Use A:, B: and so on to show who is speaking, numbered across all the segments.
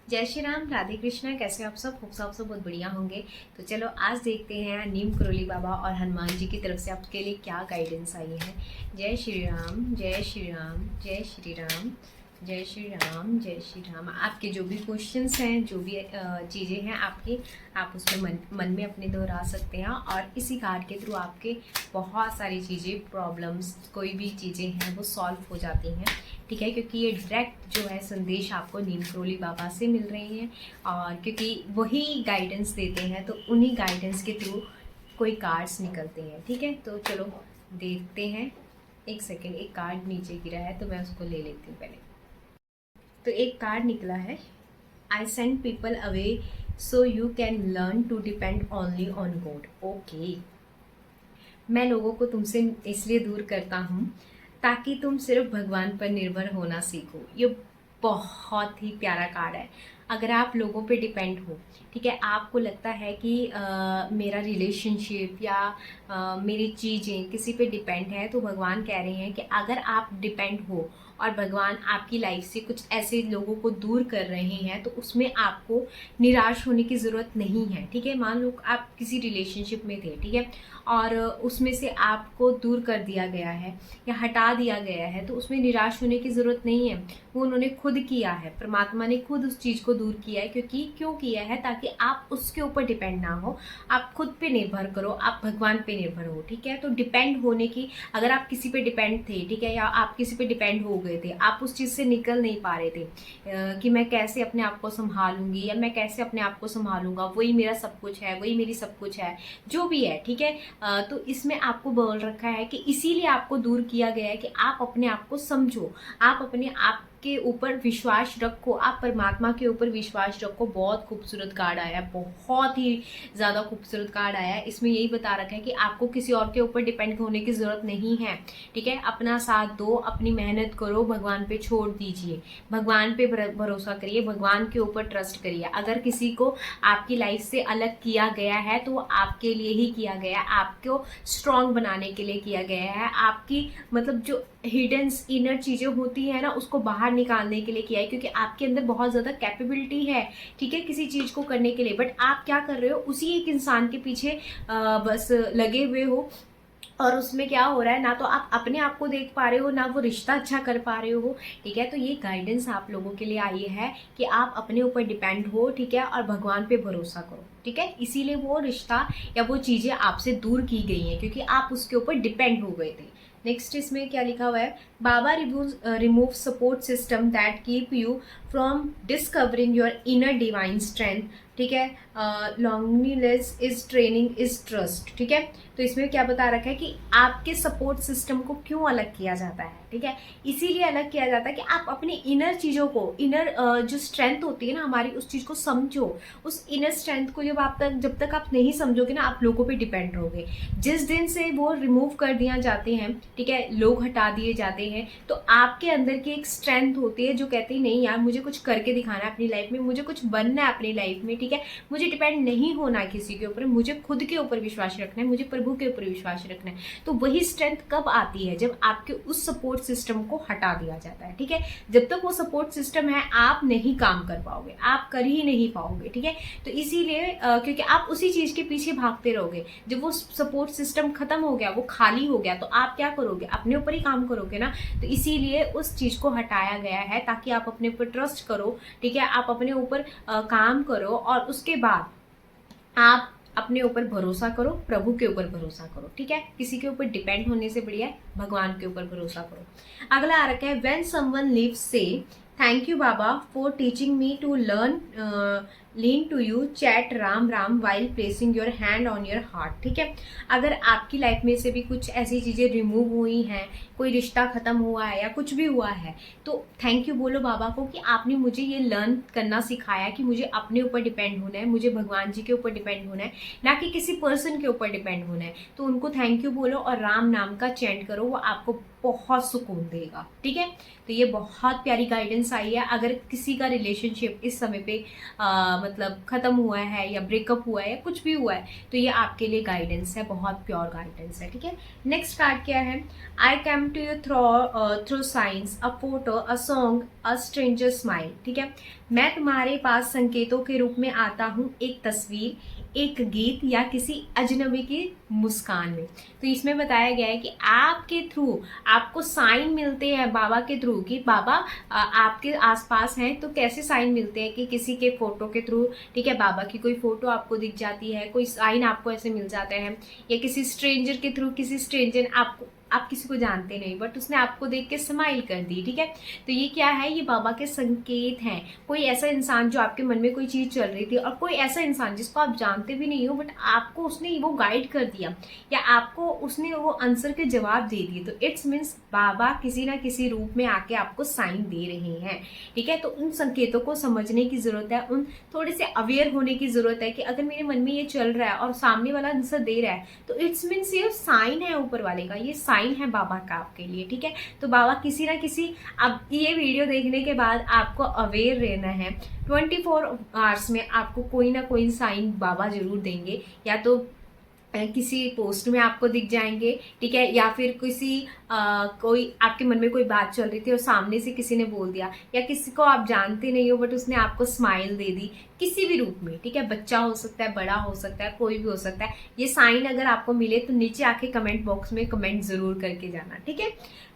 A: जय श्री राम, राधे कृष्णा। कैसे हो आप सब? होप आप सब बहुत बढ़िया होंगे। तो चलो आज देखते हैं नीम करोली बाबा और हनुमान जी की तरफ से आपके लिए क्या गाइडेंस आई है। जय श्री राम, जय श्री राम, जय श्री राम, जय श्री राम, जय श्री राम। आपके जो भी क्वेश्चंस हैं, जो भी चीज़ें हैं आपकी, आप उसमें मन में अपने दोहरा सकते हैं और इसी कार्ड के थ्रू आपके बहुत सारी चीज़ें, प्रॉब्लम्स, कोई भी चीज़ें हैं वो सॉल्व हो जाती हैं। ठीक है, क्योंकि ये डायरेक्ट जो है संदेश आपको नीम करोली बाबा से मिल रहे हैं और क्योंकि वही गाइडेंस देते हैं तो उन्हीं गाइडेंस के थ्रू कोई कार्ड्स निकलते हैं। ठीक है, तो चलो देखते हैं। एक सेकेंड, एक कार्ड नीचे गिरा है तो मैं उसको ले लेती हूँ पहले। तो एक कार्ड निकला है, I send people away so you can learn to depend only on God. Okay, मैं लोगों को तुमसे इसलिए दूर करता हूँ ताकि तुम सिर्फ भगवान पर निर्भर होना सीखो। ये बहुत ही प्यारा कार्ड है। अगर आप लोगों पे डिपेंड हो, ठीक है, आपको लगता है कि मेरा रिलेशनशिप या मेरी चीज़ें किसी पे डिपेंड है, तो भगवान कह रहे हैं कि अगर आप डिपेंड हो और भगवान आपकी लाइफ से कुछ ऐसे लोगों को दूर कर रहे हैं तो उसमें आपको निराश होने की ज़रूरत नहीं है। ठीक है, मान लो आप किसी रिलेशनशिप में थे, ठीक है, और उसमें से आपको दूर कर दिया गया है या हटा दिया गया है, तो उसमें निराश होने की ज़रूरत नहीं है। वो उन्होंने खुद किया है, परमात्मा ने खुद उस चीज़ को दूर किया है। क्यों किया है? ताकि आप उसके ऊपर डिपेंड ना हो, आप खुद पे निर्भर करो, आप भगवान पे निर्भर हो। ठीक है, तो डिपेंड होने की, अगर आप किसी पे डिपेंड थे, ठीक है, या आप किसी पे डिपेंड हो गए थे, आप उस चीज़ से निकल नहीं पा रहे थे कि मैं कैसे अपने आप को संभालूंगी या मैं कैसे अपने आप को संभालूंगा, वही मेरा सब कुछ है, वही मेरी सब कुछ है, जो भी है। ठीक है, तो इसमें आपको बोल रखा है कि इसीलिए आपको दूर किया गया है कि आप अपने आप को समझो, आप अपने आप के ऊपर विश्वास रखो, आप परमात्मा के ऊपर विश्वास रखो। बहुत खूबसूरत कार्ड आया है, बहुत ही ज़्यादा खूबसूरत कार्ड आया है। इसमें यही बता रखा है कि आपको किसी और के ऊपर डिपेंड होने की ज़रूरत नहीं है। ठीक है, अपना साथ दो, अपनी मेहनत करो, भगवान पे छोड़ दीजिए, भगवान पे भरोसा करिए, भगवान के ऊपर ट्रस्ट करिए। अगर किसी को आपकी लाइफ से अलग किया गया है तो वो आपके लिए ही किया गया है, आपको स्ट्रांग बनाने के लिए किया गया है, आपकी मतलब जो हिडन इनर चीज़ें होती है ना, उसको बाहर निकालने के लिए किया है, क्योंकि आपके अंदर बहुत ज़्यादा कैपेबिलिटी है, ठीक है, किसी चीज़ को करने के लिए। बट आप क्या कर रहे हो? उसी एक इंसान के पीछे बस लगे हुए हो और उसमें क्या हो रहा है, ना तो आप अपने आप को देख पा रहे हो, ना वो रिश्ता अच्छा कर पा रहे हो। ठीक है, तो ये गाइडेंस आप लोगों के लिए आई है कि आप अपने ऊपर डिपेंड हो, ठीक है, और भगवान पे भरोसा करो। ठीक है, इसीलिए वो रिश्ता या वो चीज़ें आपसे दूर की गई हैं क्योंकि आप उसके ऊपर डिपेंड हो गए थे। नेक्स्ट इसमें क्या लिखा हुआ है, Baba remove support system that keep you from discovering your inner divine strength. ठीक है, loneliness is training is trust. ठीक है, तो इसमें क्या बता रखा है कि आपके सपोर्ट सिस्टम को क्यों अलग किया जाता है। ठीक है, इसीलिए अलग किया जाता है कि आप अपनी इनर चीज़ों को, इनर जो स्ट्रेंथ होती है ना हमारी, उस चीज़ को समझो। उस इनर स्ट्रेंथ को जब तक आप नहीं समझोगे ना, आप लोगों पे डिपेंड रहोगे। जिस दिन से वो रिमूव कर दिया जाते हैं, ठीक है, लोग हटा दिए जाते हैं, तो आपके अंदर की एक स्ट्रेंथ होती है जो कहती है नहीं यार, मुझे कुछ करके दिखाना है अपनी लाइफ में, मुझे कुछ बनना है अपनी लाइफ में। ठीक है, मुझे डिपेंड नहीं होना है किसी के ऊपर, मुझे खुद के ऊपर विश्वास रखना है, मुझे प्रभु के ऊपर विश्वास रखना है। तो वही स्ट्रेंथ कब आती है? जब आपके उस सपोर्ट सिस्टम को हटा दिया जाता है। ठीक है, जब तक वो सपोर्ट सिस्टम है आप नहीं काम कर पाओगे, आप कर ही नहीं पाओगे। ठीक है, तो इसीलिए क्योंकि आप उसी चीज के पीछे भागते रहोगे, जब वो सपोर्ट सिस्टम खत्म हो गया, वो खाली हो गया, तो आप क्या करोगे? अपने ऊपर ही काम करोगे ना। तो इसीलिए उस चीज को हटाया गया है ताकि आप अपने ऊपर ट्रस्ट करो। ठीक है, आप अपने ऊपर काम करो और उसके बाद आप अपने ऊपर भरोसा करो, प्रभु के ऊपर भरोसा करो। ठीक है, किसी के ऊपर डिपेंड होने से बढ़िया है भगवान के ऊपर भरोसा करो। अगला आ रखा है, when someone leaves say thank you Baba for teaching me to learn lean to you chant Ram Ram while placing your hand on your heart. ठीक है, अगर आपकी लाइफ में से भी कुछ ऐसी चीज़ें रिमूव हुई हैं, कोई रिश्ता खत्म हुआ है या कुछ भी हुआ है, तो थैंक यू बोलो बाबा को कि आपने मुझे ये लर्न करना सिखाया कि मुझे अपने ऊपर डिपेंड होना है, मुझे भगवान जी के ऊपर डिपेंड होना है, ना कि किसी पर्सन के ऊपर डिपेंड होना है। तो उनको थैंक यू बोलो और राम नाम का चैंट करो, वो आपको बहुत सुकून देगा। ठीक है, तो ये बहुत प्यारी गाइडेंस आई है। अगर किसी का रिलेशनशिप इस समय पे मतलब ख़त्म हुआ है या ब्रेकअप हुआ है या कुछ भी हुआ है, तो ये आपके लिए गाइडेंस है, बहुत प्योर गाइडेंस है, ठीक है। नेक्स्ट कार्ड क्या है? I came to you through signs, a photo, a song, a stranger smile, ठीक है। मैं तुम्हारे पास संकेतों के रूप में आता हूँ, एक तस्वीर, एक गीत या किसी अजनबी की मुस्कान में। तो इसमें बताया गया है कि आपके थ्रू आपको साइन मिलते हैं बाबा के थ्रू, कि बाबा आपके आसपास हैं। तो कैसे साइन मिलते हैं? कि किसी के फोटो के थ्रू, ठीक है, बाबा की कोई फोटो आपको दिख जाती है, कोई साइन आपको ऐसे मिल जाते हैं, या किसी स्ट्रेंजर के थ्रू, किसी स्ट्रेंजर आप किसी को जानते नहीं बट उसने आपको देख के स्माइल कर दी, ठीक है। तो ये क्या है? ये बाबा के संकेत हैं। कोई ऐसा इंसान जो आपके मन में कोई चीज़ चल रही थी, और कोई ऐसा इंसान जिसको आप जानते भी नहीं हो बट आपको उसने वो गाइड कर दिया, या आपको उसने वो आंसर के जवाब दे दिए, तो इट्स मीन्स बाबा किसी ना किसी रूप में आके आपको साइन दे रहे हैं, ठीक है। तो उन संकेतों को समझने की ज़रूरत है, उन थोड़े से अवेयर होने की ज़रूरत है कि अगर मेरे मन में ये चल रहा है और सामने वाला आंसर दे रहा है, तो इट्स मीन्स ये साइन है ऊपर वाले का, ये साइन है बाबा का आपके लिए, ठीक है। तो बाबा किसी ना किसी, अब ये वीडियो देखने के बाद आपको अवेयर रहना है। 24 आवर्स में आपको कोई ना कोई साइन बाबा जरूर देंगे, या तो किसी पोस्ट में आपको दिख जाएंगे, ठीक है, या फिर किसी कोई आपके मन में कोई बात चल रही थी और सामने से किसी ने बोल दिया, या किसी को आप जानते नहीं हो बट उसने आपको स्माइल दे दी, किसी भी रूप में, ठीक है। बच्चा हो सकता है, बड़ा हो सकता है, कोई भी हो सकता है। ये साइन अगर आपको मिले तो नीचे आके कमेंट बॉक्स में कमेंट जरूर करके जाना, ठीक है।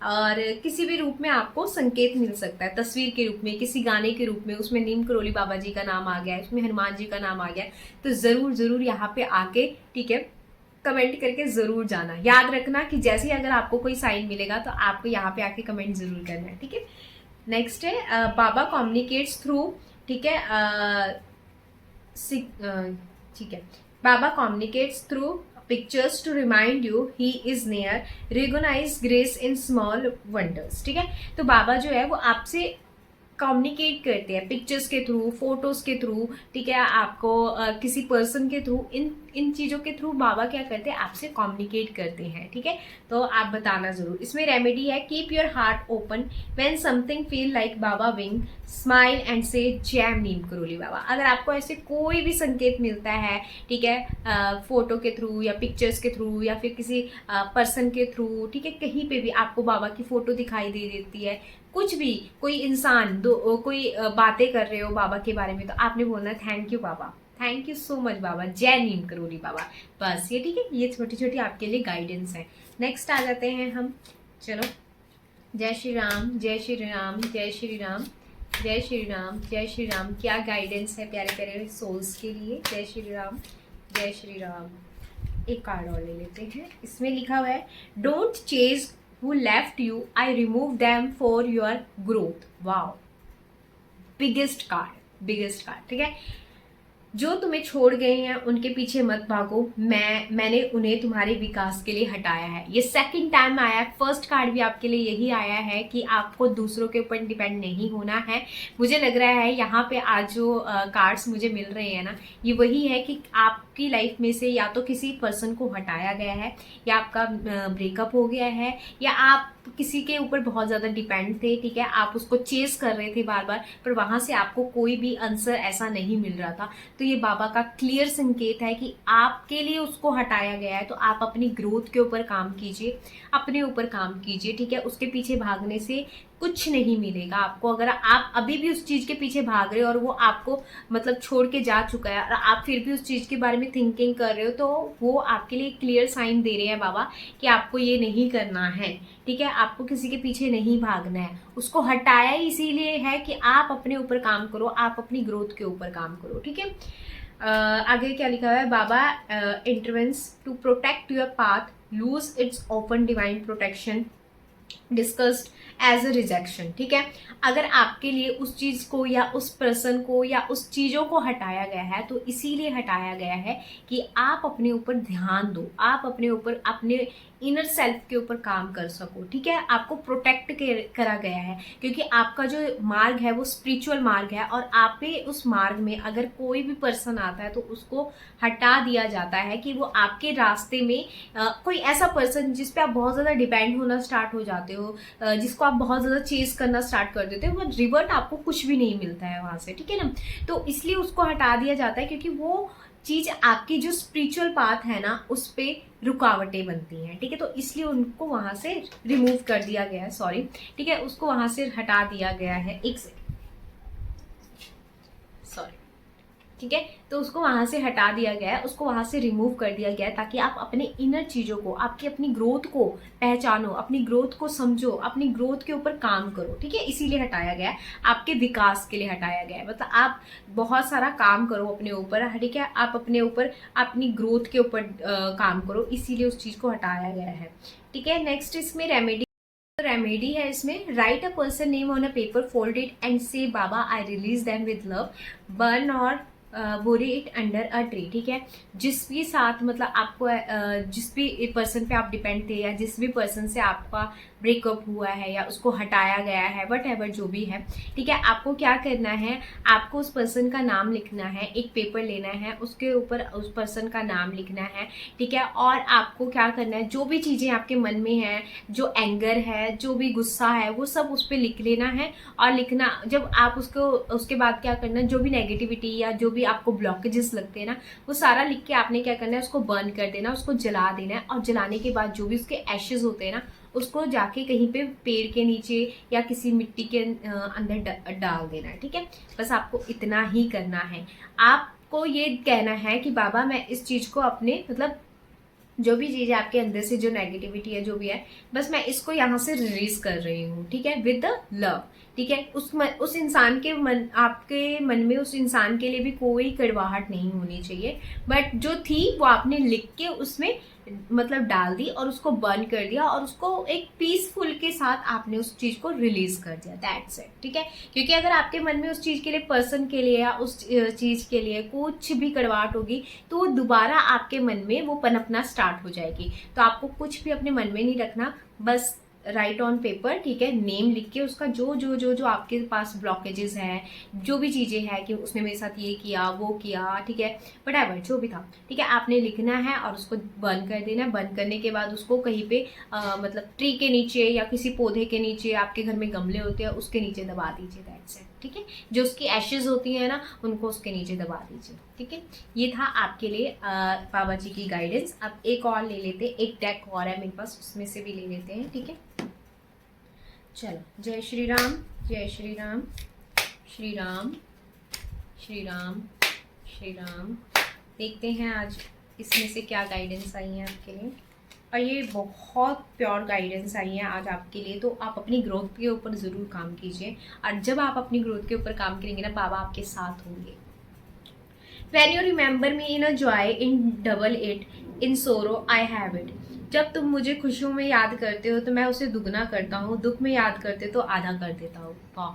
A: और किसी भी रूप में आपको संकेत मिल सकता है, तस्वीर के रूप में, किसी गाने के रूप में, उसमें नीम करोली बाबा जी का नाम आ गया है, उसमें हनुमान जी का नाम आ गया है, तो जरूर जरूर यहाँ पे आके, ठीक है, कमेंट करके जरूर जाना। याद रखना कि जैसे ही अगर आपको कोई साइन मिलेगा तो आपको यहाँ पे आके कमेंट जरूर करना है, ठीक है। नेक्स्ट है बाबा कम्युनिकेट्स थ्रू, ठीक है, ठीक है, Baba communicates through pictures to remind you he is near, recognize grace in small wonders, ठीक है। तो बाबा जो है वो आपसे कम्युनिकेट करते हैं पिक्चर्स के थ्रू, फोटोज के थ्रू, ठीक है, आपको किसी पर्सन के थ्रू, इन चीज़ों के थ्रू बाबा क्या करते हैं? आपसे कम्युनिकेट करते हैं, ठीक है। तो आप बताना जरूर। इसमें रेमेडी है, keep your heart open when something feel like Baba wing, smile and से जैम नीम करोली बाबा। अगर आपको ऐसे कोई भी संकेत मिलता है, ठीक है, फोटो के थ्रू या पिक्चर्स के थ्रू या फिर किसी पर्सन के थ्रू, ठीक है, कहीं पे भी आपको बाबा की फोटो दिखाई दे देती है, कुछ भी, कोई इंसान कोई बातें कर रहे हो बाबा के बारे में, तो आपने बोलना thank you Baba, thank you so much Baba, जय नीम करोली बाबा, बस ये, ठीक है। ये छोटी छोटी आपके लिए गाइडेंस है। नेक्स्ट आ जाते हैं हम, चलो, जय श्री राम, जय श्री राम, जय श्री राम, जय श्री राम, जय श्री राम। क्या गाइडेंस है प्यारे प्यारे सोल्स के लिए? जय श्री राम, जय श्री राम। एक कार्ड और ले लेते हैं। इसमें लिखा हुआ है, don't chase who left you, I remove them for your growth. wow, biggest card, ठीक है। जो तुम्हें छोड़ गए हैं उनके पीछे मत भागो, मैंने उन्हें तुम्हारे विकास के लिए हटाया है। ये सेकंड टाइम आया है। फर्स्ट कार्ड भी आपके लिए यही आया है कि आपको दूसरों के ऊपर डिपेंड नहीं होना है। मुझे लग रहा है यहाँ पे आज जो कार्ड्स मुझे मिल रहे हैं ना, ये वही है कि आपकी लाइफ में से या तो किसी पर्सन को हटाया गया है, या आपका ब्रेकअप हो गया है, या आप किसी के ऊपर बहुत ज़्यादा डिपेंड थे, ठीक है, आप उसको चेस कर रहे थे बार बार, पर वहाँ से आपको कोई भी आंसर ऐसा नहीं मिल रहा था। तो ये बाबा का क्लियर संकेत है कि आपके लिए उसको हटाया गया है। तो आप अपनी ग्रोथ के ऊपर काम कीजिए, अपने ऊपर काम कीजिए, ठीक है। उसके पीछे भागने से कुछ नहीं मिलेगा आपको। अगर आप अभी भी उस चीज़ के पीछे भाग रहे हो और वो आपको मतलब छोड़ के जा चुका है, और आप फिर भी उस चीज़ के बारे में थिंकिंग कर रहे हो, तो वो आपके लिए क्लियर साइन दे रहे हैं बाबा कि आपको ये नहीं करना है, ठीक है। आपको किसी के पीछे नहीं भागना है। उसको हटाया इसीलिए है कि आप अपने ऊपर काम करो, आप अपनी ग्रोथ के ऊपर काम करो, ठीक है। आगे क्या लिखा हुआ है? Baba intervenes to protect your path, lose its open divine protection, discussed as a rejection, ठीक है। अगर आपके लिए उस चीज़ को या उस पर्सन को या उस चीज़ों को हटाया गया है, तो इसीलिए हटाया गया है कि आप अपने ऊपर ध्यान दो, आप अपने ऊपर अपने इनर सेल्फ के ऊपर काम कर सको, ठीक है। आपको प्रोटेक्ट करा गया है, क्योंकि आपका जो मार्ग है वो स्पिरिचुअल मार्ग है, और आप पे उस मार्ग में अगर कोई भी पर्सन आता है तो उसको हटा दिया जाता है कि वो आपके रास्ते में कोई ऐसा पर्सन जिस पे आप बहुत ज़्यादा डिपेंड होना स्टार्ट हो जाते हो, जिसको आप बहुत ज़्यादा चेस करना स्टार्ट कर देते हो, वो रिवर्ट आपको कुछ भी नहीं मिलता है वहाँ से, ठीक है ना। तो इसलिए उसको हटा दिया जाता है, क्योंकि वो चीज आपकी जो स्पिरिचुअल पाथ है ना उस पे रुकावटें बनती हैं, ठीक है। तो इसलिए उनको वहां से रिमूव कर दिया गया है, सॉरी, ठीक है, उसको वहां से हटा दिया गया है। एक सेकेंड, सॉरी, ठीक है। तो उसको वहां से हटा दिया गया है, उसको वहां से रिमूव कर दिया गया है, ताकि आप अपने इनर चीजों को, आपकी अपनी ग्रोथ को पहचानो, अपनी ग्रोथ को समझो, अपनी ग्रोथ के ऊपर काम करो, ठीक है। इसीलिए हटाया गया है, आपके विकास के लिए हटाया गया है। मतलब आप बहुत सारा काम करो अपने ऊपर, ठीक है, आप अपने ऊपर अपनी ग्रोथ के ऊपर काम करो, इसीलिए उस चीज को हटाया गया है, ठीक है। नेक्स्ट इसमें रेमेडी है इसमें, write a person name on a paper, fold it and say Baba I release them with love, burn और bury it under a tree, ठीक है। जिस भी साथ मतलब आपको जिस भी पर्सन पे आप डिपेंड थे, या जिस भी पर्सन से आपका ब्रेकअप हुआ है या उसको हटाया गया है, वट एवर जो भी है, ठीक है, आपको क्या करना है, आपको उस पर्सन का नाम लिखना है, एक पेपर लेना है, उसके ऊपर उस पर्सन का नाम लिखना है, ठीक है। और आपको क्या करना है, जो भी चीज़ें आपके मन में हैं, जो एंगर है, जो भी गुस्सा है, वो सब उस पर लिख लेना है। और लिखना, जब आप उसके बाद क्या करना है, जो भी नेगेटिविटी या जो भी आपको ब्लॉकेजेस लगते हैं ना, वो सारा लिख के आपने क्या करना है, उसको बर्न कर देना, उसको जला देना है। और जलाने के बाद जो भी उसके एशेज होते हैं ना, उसको जाके कहीं पे पेड़ के नीचे या किसी मिट्टी के अंदर डाल देना है, ठीक है। बस आपको इतना ही करना है। आपको ये कहना है कि बाबा मैं इस चीज को अपने मतलब जो भी चीज है आपके अंदर से, जो नेगेटिविटी है, जो भी है, बस मैं इसको यहाँ से रिलीज कर रही हूँ, ठीक है, विद द लव, ठीक है। उस इंसान के मन, आपके मन में उस इंसान के लिए भी कोई कड़वाहट नहीं होनी चाहिए, बट जो थी वो आपने लिख के उसमें मतलब डाल दी और उसको बर्न कर दिया, और उसको एक पीसफुल के साथ आपने उस चीज को रिलीज कर दिया, दैट्स इट, ठीक है। क्योंकि अगर आपके मन में उस चीज के लिए, पर्सन के लिए या उस चीज के लिए कुछ भी कड़वाहट होगी, तो वो दोबारा आपके मन में वो पनपना स्टार्ट हो जाएगी। तो आपको कुछ भी अपने मन में नहीं रखना, बस राइट ऑन पेपर, ठीक है, नेम लिख के उसका जो जो जो जो आपके पास ब्लॉकेजेस हैं, जो भी चीजें हैं कि उसने मेरे साथ ये किया वो किया, ठीक है, वटएवर जो भी था, ठीक है, आपने लिखना है और उसको बर्न कर देना है। बर्न करने के बाद उसको कहीं पे मतलब ट्री के नीचे या किसी पौधे के नीचे, आपके घर में गमले होते हैं उसके नीचे दबा दीजिए, दैट्स इट, ठीक है। जो उसकी एशेज होती है ना, उनको उसके नीचे दबा दीजिए, ठीक है। ये था आपके लिए बाबा जी की गाइडेंस। अब एक और ले लेते, एक डेक और है मेरे पास, उसमें से भी ले लेते हैं, ठीक है। चलो, जय श्री राम, जय श्री राम, श्री राम, श्री राम, श्री राम। देखते हैं आज इसमें से क्या गाइडेंस आई है आपके लिए। और ये बहुत प्योर गाइडेंस आई है आज आपके लिए, तो आप अपनी ग्रोथ के ऊपर ज़रूर काम कीजिए, और जब आप अपनी ग्रोथ के ऊपर काम करेंगे ना, बाबा आपके साथ होंगे। When you remember me in a joy, in double it, in sorrow I have it. जब तुम मुझे खुशियों में याद करते हो तो मैं उसे दुगना करता हूँ, दुख में याद करते तो आधा कर देता हूँ। वाह,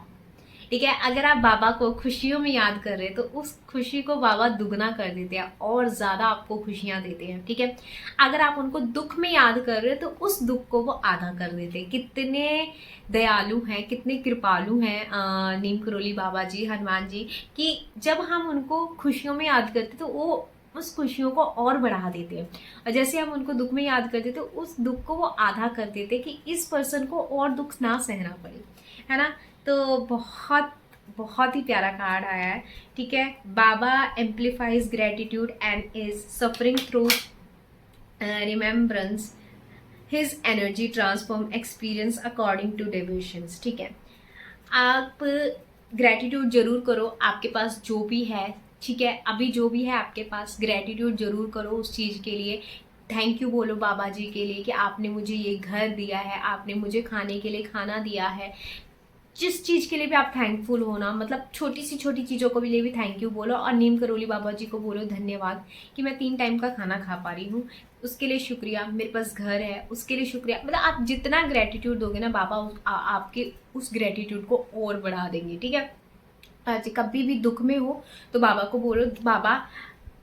A: ठीक है। अगर आप बाबा को खुशियों में याद कर रहे हैं तो उस खुशी को बाबा दुगना कर देते हैं और ज़्यादा आपको खुशियाँ देते हैं, ठीक है। अगर आप उनको दुख में याद कर रहे हैं तो उस दुख को वो आधा कर देते हैं। कितने दयालु हैं, कितने कृपालु हैं नीम करोली बाबा जी, हनुमान जी, कि जब हम उनको खुशियों में याद करते तो वो उस खुशियों को और बढ़ा देते हैं, और जैसे हम उनको दुख में याद करते तो उस दुख को वो आधा कर देते कि इस पर्सन को और दुख ना सहना पड़े, है ना। तो बहुत बहुत ही प्यारा कार्ड आया है, ठीक है। Baba amplifies gratitude and is suffering through remembrance, his energy transform experience according to divisions, ठीक है। आप ग्रेटिट्यूड जरूर करो, आपके पास जो भी है, ठीक है, अभी जो भी है आपके पास, ग्रेटिट्यूड जरूर करो उस चीज़ के लिए। थैंक यू बोलो बाबा जी के लिए कि आपने मुझे ये घर दिया है, आपने मुझे खाने के लिए खाना दिया है। जिस चीज़ के लिए भी आप थैंकफुल हो ना, मतलब छोटी सी छोटी चीज़ों को भी लिए भी थैंक यू बोलो, और नीम करोली बाबा जी को बोलो धन्यवाद कि मैं 3 टाइम का खाना खा पा रही हूँ, उसके लिए शुक्रिया। मेरे पास घर है, उसके लिए शुक्रिया। मतलब आप जितना ग्रेटिट्यूड दोगे ना, बाबा आपके उस ग्रेटिट्यूड को और बढ़ा देंगे, ठीक है। कभी भी दुख में हो तो बाबा को बोलो, बाबा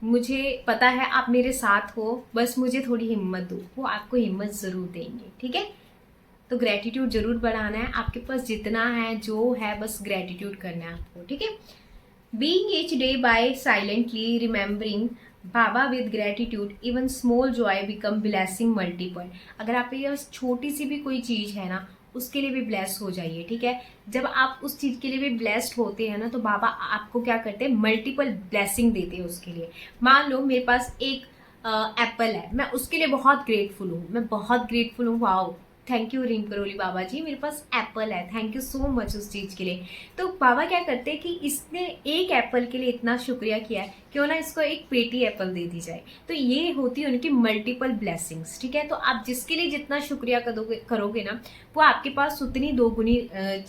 A: मुझे पता है आप मेरे साथ हो, बस मुझे थोड़ी हिम्मत दो। वो आपको हिम्मत ज़रूर देंगे, ठीक है। तो ग्रेटिट्यूड ज़रूर बढ़ाना है, आपके पास जितना है जो है बस ग्रेटिट्यूड करना है आपको, ठीक है। Being each day by silently remembering Baba with gratitude even small joy become blessing multiple। अगर आप ये छोटी सी भी कोई चीज़ है ना, उसके लिए भी ब्लेस हो जाइए, ठीक है। जब आप उस चीज़ के लिए भी ब्लेस्ड होते हैं ना, तो बाबा आपको क्या करते हैं, मल्टीपल ब्लेसिंग देते हैं उसके लिए। मान लो मेरे पास एक एप्पल है, मैं उसके लिए बहुत ग्रेटफुल हूँ, मैं बहुत ग्रेटफुल हूँ, wow thank you Neem Karoli Baba जी, मेरे पास एप्पल है, थैंक यू सो मच उस चीज़ के लिए। तो बाबा क्या करते हैं कि इसने एक एप्पल के लिए इतना शुक्रिया किया है, क्यों ना इसको एक पेटी एप्पल दे दी जाए। तो ये होती है उनकी मल्टीपल ब्लेसिंग्स, ठीक है। तो आप जिसके लिए जितना शुक्रिया करोगे ना, वो आपके पास उतनी दोगुनी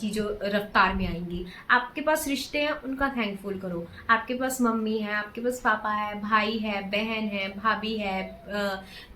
A: चीज़ों रफ्तार में आएंगी। आपके पास रिश्ते हैं, उनका थैंकफुल करो। आपके पास मम्मी है, आपके पास पापा है, भाई है, बहन है, भाभी है,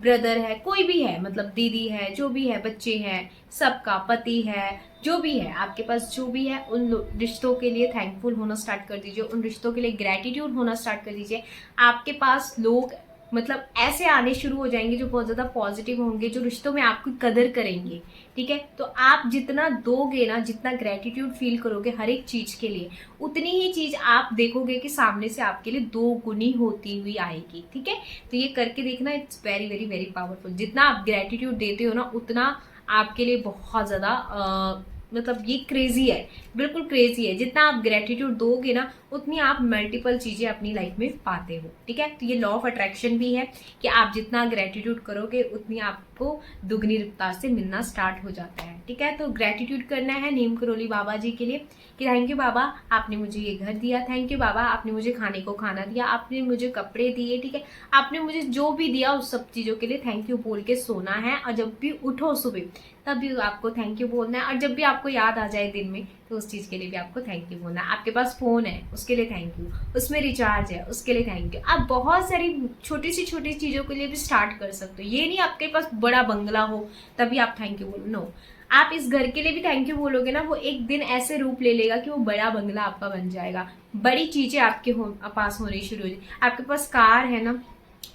A: ब्रदर है, कोई भी है, मतलब दीदी है, जो भी है, बच्चे हैं, सबका पति है, जो भी है आपके पास, जो भी है, उन रिश्तों के लिए थैंकफुल होना स्टार्ट कर दीजिए, उन रिश्तों के लिए ग्रेटिट्यूड होना स्टार्ट कर दीजिए। आपके पास लोग मतलब ऐसे आने शुरू हो जाएंगे जो बहुत ज़्यादा पॉजिटिव होंगे, जो रिश्तों में आपकी कदर करेंगे, ठीक है। तो आप जितना दोगे ना, जितना ग्रेटिट्यूड फील करोगे हर एक चीज़ के लिए, उतनी ही चीज़ आप देखोगे कि सामने से आपके लिए दो गुनी होती हुई आएगी, ठीक है। तो ये करके देखना, it's very very very powerful. जितना आप ग्रेटिट्यूड देते हो ना, उतना आपके लिए बहुत ज़्यादा मतलब ये क्रेजी है, बिल्कुल क्रेजी है। जितना आप ग्रेटिट्यूड दोगे ना, उतनी आप मल्टीपल चीज़ें अपनी लाइफ में पाते हो, ठीक है। तो ये लॉ ऑफ अट्रैक्शन भी है कि आप जितना ग्रेटिट्यूड करोगे उतनी आपको दुगनी रफ्तार से मिलना स्टार्ट हो जाता है, ठीक है। तो ग्रेटिट्यूड करना है नीम करोली बाबा जी के लिए कि थैंक यू बाबा, आपने मुझे ये घर दिया, थैंक यू बाबा, आपने मुझे खाने को खाना दिया, आपने मुझे कपड़े दिए, ठीक है। आपने मुझे जो भी दिया उस सब चीज़ों के लिए थैंक यू बोल के सोना है। और जब भी उठो सुबह, तब भी आपको थैंक यू बोलना है। और जब भी आपको याद आ जाए दिन में, तो उस चीज़ के लिए भी आपको थैंक यू बोलना है। आपके पास फ़ोन है, उसके लिए थैंक यू, उसमें रिचार्ज है, उसके लिए थैंक यू। आप बहुत सारी छोटी सी छोटी चीज़ों के लिए भी स्टार्ट कर सकते हो। ये नहीं आपके पास बड़ा बंगला हो तभी आप थैंक यू बोलो, नो। आप इस घर के लिए भी थैंक यू बोलोगे ना, वो एक दिन ऐसे रूप ले लेगा कि वो बड़ा बंगला आपका बन जाएगा, बड़ी चीज़ें आपके पास होनी शुरू हो जाएगी। आपके पास कार है ना,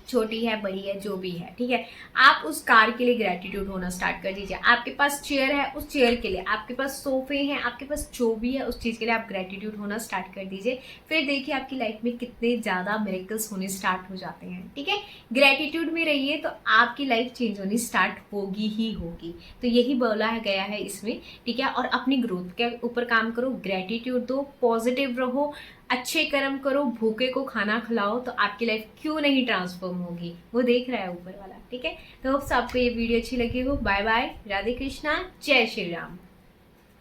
A: छोटी है, बड़ी है, जो भी है, ठीक है। आप उस कार के लिए ग्रेटिट्यूड होना स्टार्ट कर दीजिए। आपके पास चेयर है, उस चेयर के लिए, आपके पास सोफे हैं, आपके पास जो भी है उस चीज़ के लिए आप ग्रेटिट्यूड होना स्टार्ट कर दीजिए। फिर देखिए आपकी लाइफ में कितने ज़्यादा मिरेकल्स होने स्टार्ट हो जाते हैं, ठीक है। ग्रेटिट्यूड में रहिए तो आपकी लाइफ चेंज होनी स्टार्ट होगी ही होगी। तो यही बोला गया है इसमें, ठीक है। और अपनी ग्रोथ के ऊपर काम करो, ग्रेटिट्यूड दो, पॉजिटिव रहो, अच्छे कर्म करो, भूखे को खाना खिलाओ, तो आपकी लाइफ क्यों नहीं ट्रांसफॉर्म होगी, वो देख रहा है ऊपर वाला, ठीक है। तो होप्स आपको ये वीडियो अच्छी लगी हो। बाय बाय, राधे कृष्णा, जय श्री राम।